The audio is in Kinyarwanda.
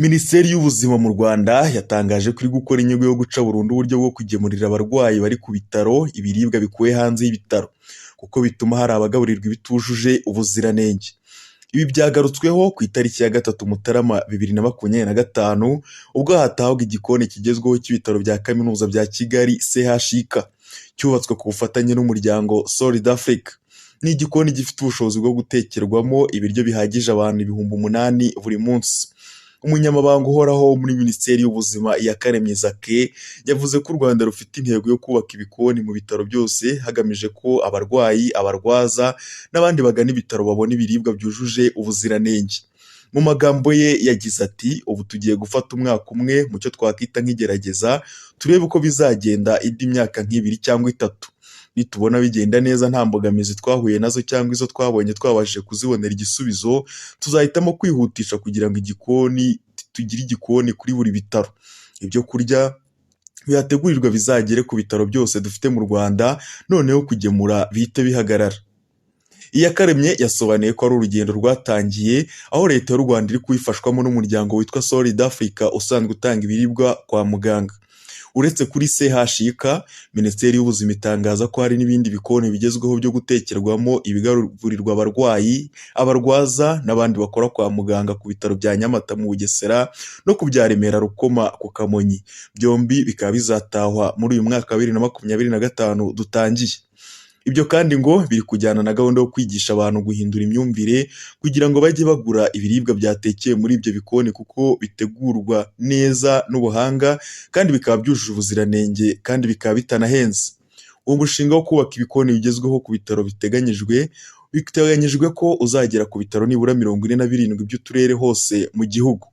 Minisiteri y'Ubuzima mu Rwanda yatangaje ko iri gukora inyigo yo guca burundu uburyo bwo kugemurira abarwayi bari ku bitaro ibiribwa bikuwe hanze y'ibitaro, kuko bituma hari abagaburirwa ibitujuje ubuziranenge. Ibi byagarutsweho ku itariki ya 3 Mutarama 2025 ubwo hatahwaga igikoni kigezweho cy'ibitaro bya Kaminuza bya Kigali CHUK, cyubatswe ku bufatanye n'umuryango Solid Africa. Ni igikoni gifite ubushobozi bwo gutekerwamo ibiryo bihagije abantu 8,000 buri munsi. Umunyamabanga uhoraho muri Minisiteri y'Ubuzima Iyakaremye Jacques yavuze ko u Rwanda rufite intego yo kubaka ibikoni mu bitaro byose hagamije ko abarwayi, abarwaza n'abandi bagana ibitaro babona ibiribwa byujuje ubuziranenge. Mu magambo ye yagize ati "Ubu tugiye gufata umwaka umwe mu cyo twakwita nk'igerageza, turebe uko bizagenda indi myaka nk'ibiri cyangwa 3. Nitubona bigenda neza nta mbogamizi twahuye nazo cyangwa izo twabonye twabashije kuzibonera igisubizo, tuzahitamo kwihutisha kugira ngo tugire igikoni kuri buri bitaro. Ibyo kurya bihategurirwa bizagere ku bitaro byose dufite mu Rwanda, noneho kugemura bihite bihagarara." Iyakaremye yasobanuye ko ari urugendo rwatangiye, aho Leta y'u Rwanda iri kubifashwamo n'umuryango witwa Solid Africa usanzwe utanga ibiribwa kwa muganga. Uretse kuri CHUK, Minisiteri y'Ubuzima itangaza ko hari n'ibindi bikoni bigezweho byo gutekerwamo ibigaburirwa abarwayi, abarwaza n'abandi bakora kwa muganga ku bitaro bya Nyamata mu Bugesera no ku bya Remera Rukoma ku Kamonyi. Byombi bikaba bizatahwa muri uyu mwaka wa 2025 dutangiye. Ibyo kandi ngo biri kujyana na gahunda yo kwigisha abantu guhindura imyumvire kugira ngo bajye bagura ibiribwa byatekeye muri ibyo bikoni, kuko bitegurwa neza n'ubuhanga kandi bikaba byujuje ubuziranenge kandi bikaba bitanahenze. Uwo mushinga wo kubaka ibikoni bigezweho ku bitaro biteganyijwe ko uzagera ku bitaro nibura 47 by'uturere hose mu gihugu.